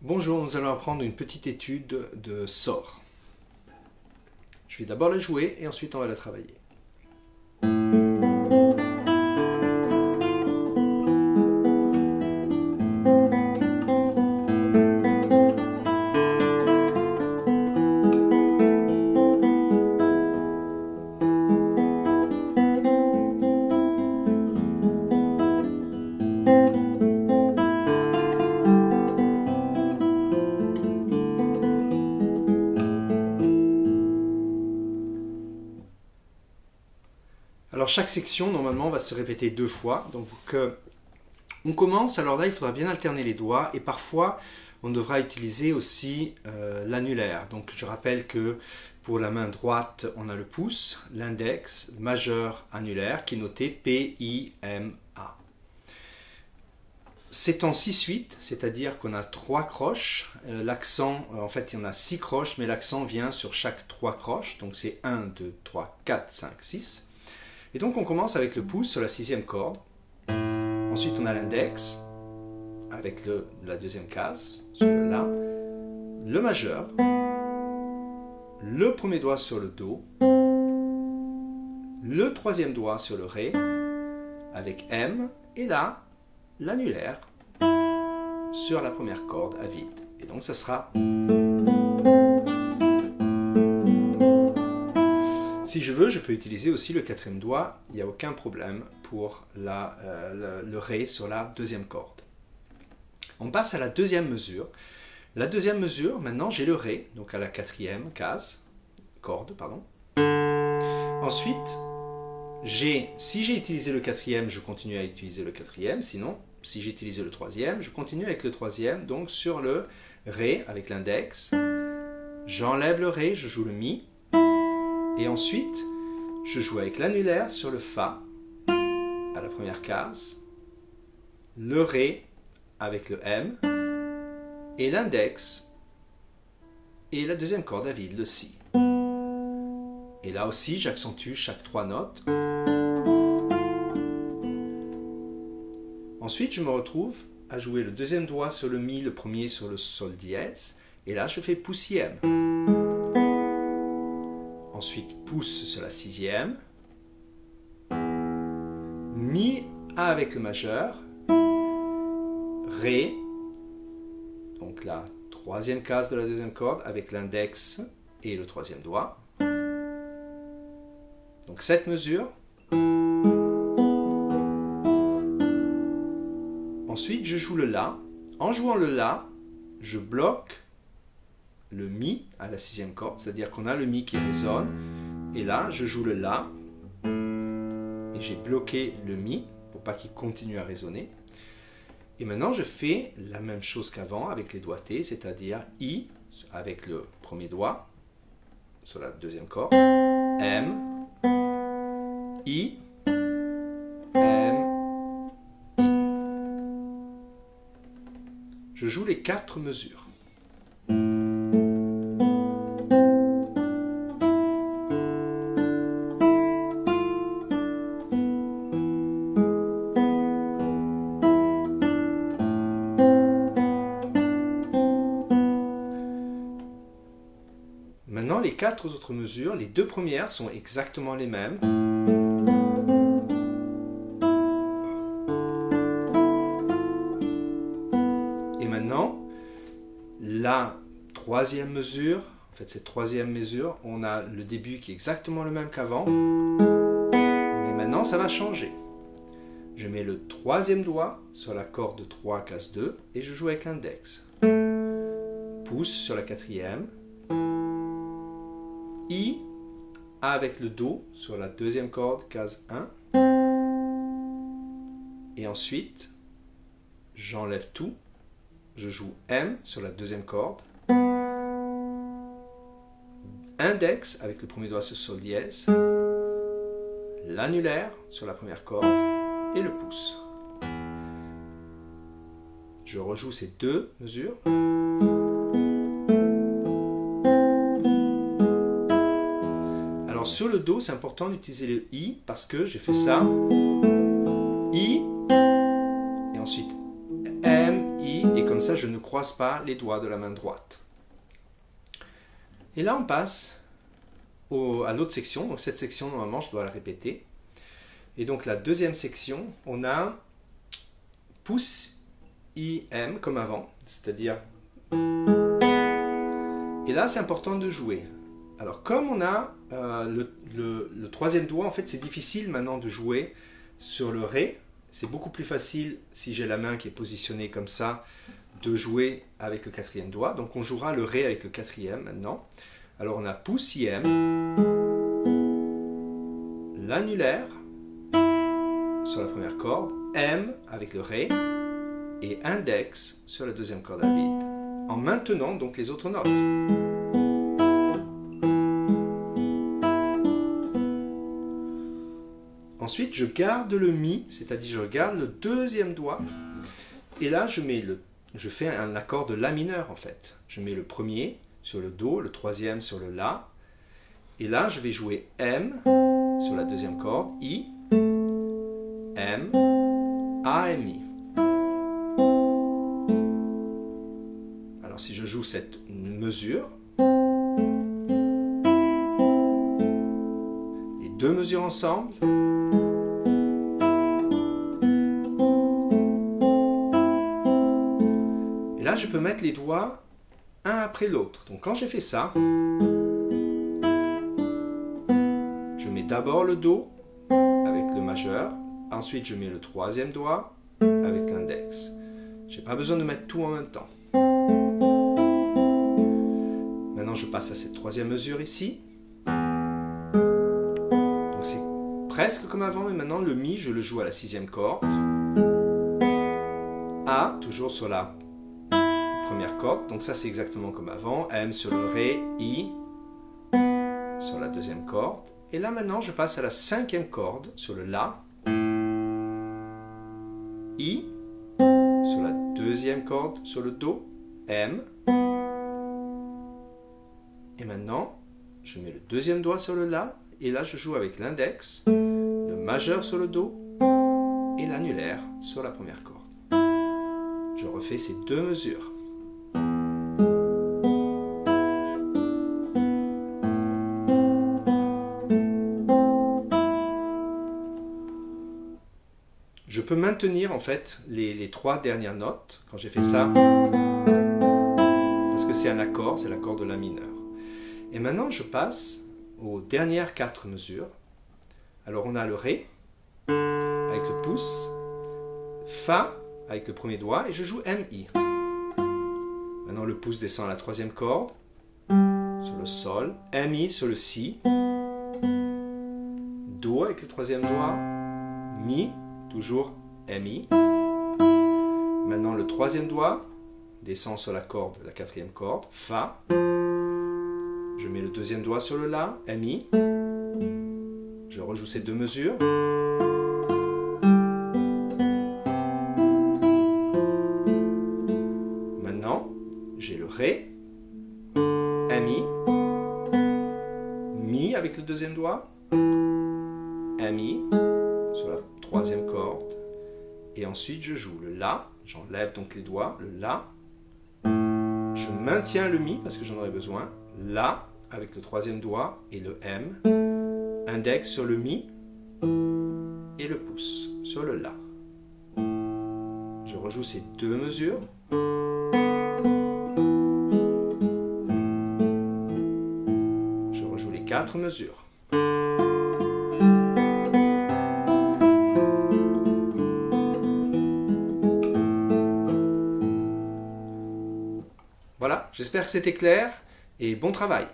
Bonjour, nous allons apprendre une petite étude de sort. Je vais d'abord la jouer et ensuite on va la travailler. Alors chaque section normalement va se répéter 2 fois, donc on commence, alors là il faudra bien alterner les doigts et parfois on devra utiliser aussi l'annulaire. Donc je rappelle que pour la main droite on a le pouce, l'index, majeur, annulaire qui est noté P-I-M-A. C'est en 6/8, c'est-à-dire qu'on a 3 croches, l'accent, en fait il y en a 6 croches mais l'accent vient sur chaque 3 croches, donc c'est 1, 2, 3, 4, 5, 6. Et donc on commence avec le pouce sur la 6e corde. Ensuite on a l'index avec la 2e case sur le La, le majeur, le premier doigt sur le Do, le 3e doigt sur le Ré avec M et là l'annulaire sur la première corde à vide. Et donc ça sera. Si je veux, je peux utiliser aussi le 4e doigt, il n'y a aucun problème pour le Ré sur la 2e corde. On passe à la 2e mesure. La 2e mesure, maintenant j'ai le Ré, donc à la 4e corde. Ensuite, si j'ai utilisé le 4e, je continue à utiliser le 4e, sinon, si j'ai utilisé le 3e, je continue avec le 3e, donc sur le Ré avec l'index. J'enlève le Ré, je joue le Mi. Et ensuite, je joue avec l'annulaire sur le Fa à la première case, le Ré avec le M, et l'index, et la 2e corde à vide, le Si. Et là aussi, j'accentue chaque 3 notes. Ensuite, je me retrouve à jouer le 2e doigt sur le Mi, le premier sur le Sol dièse, et là, je fais poussième. Ensuite, pouce sur la 6e, Mi avec le majeur, Ré, donc la 3e case de la 2e corde avec l'index et le 3e doigt. Donc cette mesure. Ensuite, je joue le La. En jouant le La, je bloque le Mi à la 6e corde, c'est-à-dire qu'on a le Mi qui résonne, et là je joue le La, et j'ai bloqué le Mi pour pas qu'il continue à résonner. Et maintenant je fais la même chose qu'avant avec les doigtés, c'est-à-dire I avec le premier doigt sur la 2e corde, M, I, M, I. Je joue les 4 mesures. Maintenant, les 4 autres mesures, les 2 premières sont exactement les mêmes. Et maintenant, la 3e mesure, en fait cette 3e mesure, on a le début qui est exactement le même qu'avant. Mais maintenant, ça va changer. Je mets le 3e doigt sur la corde 3, case 2, et je joue avec l'index. Pouce sur la 4e. I avec le Do sur la 2e corde, case 1. Et ensuite, j'enlève tout. Je joue M sur la 2e corde. Index avec le premier doigt sur Sol dièse. L'annulaire sur la première corde et le pouce. Je rejoue ces 2 mesures. Sur le Do, c'est important d'utiliser le I parce que j'ai fait ça. I, et ensuite M, I, et comme ça je ne croise croise pas les doigts de la main droite. Et là, on passe à l'autre section. Donc cette section, normalement, je dois la répéter. Et donc la deuxième section, on a pouce IM comme avant, c'est-à-dire... Et là, c'est important de jouer. Alors, comme on a le troisième doigt, en fait, c'est difficile maintenant de jouer sur le Ré. C'est beaucoup plus facile, si j'ai la main qui est positionnée comme ça, de jouer avec le quatrième doigt. Donc, on jouera le Ré avec le quatrième maintenant. Alors, on a pouce IM, l'annulaire sur la première corde, M avec le Ré et index sur la deuxième corde à vide, en maintenant donc les autres notes. Ensuite, je garde le Mi, c'est-à-dire je garde le deuxième doigt, et là je fais un accord de La mineur en fait. Je mets le premier sur le Do, le troisième sur le La, et là je vais jouer M sur la deuxième corde, I, M, A, M, I. Alors si je joue cette mesure, les deux mesures ensemble, et là je peux mettre les doigts un après l'autre. Donc quand j'ai fait ça, je mets d'abord le Do avec le majeur, ensuite je mets le troisième doigt avec l'index. Je n'ai pas besoin de mettre tout en même temps. Maintenant je passe à cette troisième mesure ici. Donc c'est presque comme avant, mais maintenant le Mi je le joue à la sixième corde. A toujours sur la première corde, donc ça c'est exactement comme avant. M sur le Ré, I sur la deuxième corde. Et là maintenant je passe à la cinquième corde sur le La, I sur la deuxième corde sur le Do, M. Et maintenant je mets le deuxième doigt sur le La, et là je joue avec l'index, le majeur sur le Do et l'annulaire sur la première corde. Je refais ces deux mesures. Je peux maintenir en fait les trois dernières notes quand j'ai fait ça, parce que c'est un accord, c'est l'accord de La mineur. Et maintenant je passe aux dernières quatre mesures. Alors on a le Ré avec le pouce, Fa avec le premier doigt, et je joue MI. Maintenant le pouce descend à la troisième corde, sur le Sol, MI sur le Si, Do avec le troisième doigt, Mi, toujours MI. Maintenant le troisième doigt descend sur la corde, la quatrième corde, Fa. Je mets le deuxième doigt sur le La, MI. Je rejoue ces deux mesures. Maintenant, j'ai le Ré, Mi, Mi avec le deuxième doigt, Mi sur la troisième corde, et ensuite je joue le La, j'enlève donc les doigts, le La, je maintiens le Mi parce que j'en aurai besoin, La avec le troisième doigt et le M, index sur le Mi et le pouce sur le La. Je rejoue ces deux mesures. Je rejoue les quatre mesures. Voilà, j'espère que c'était clair et bon travail.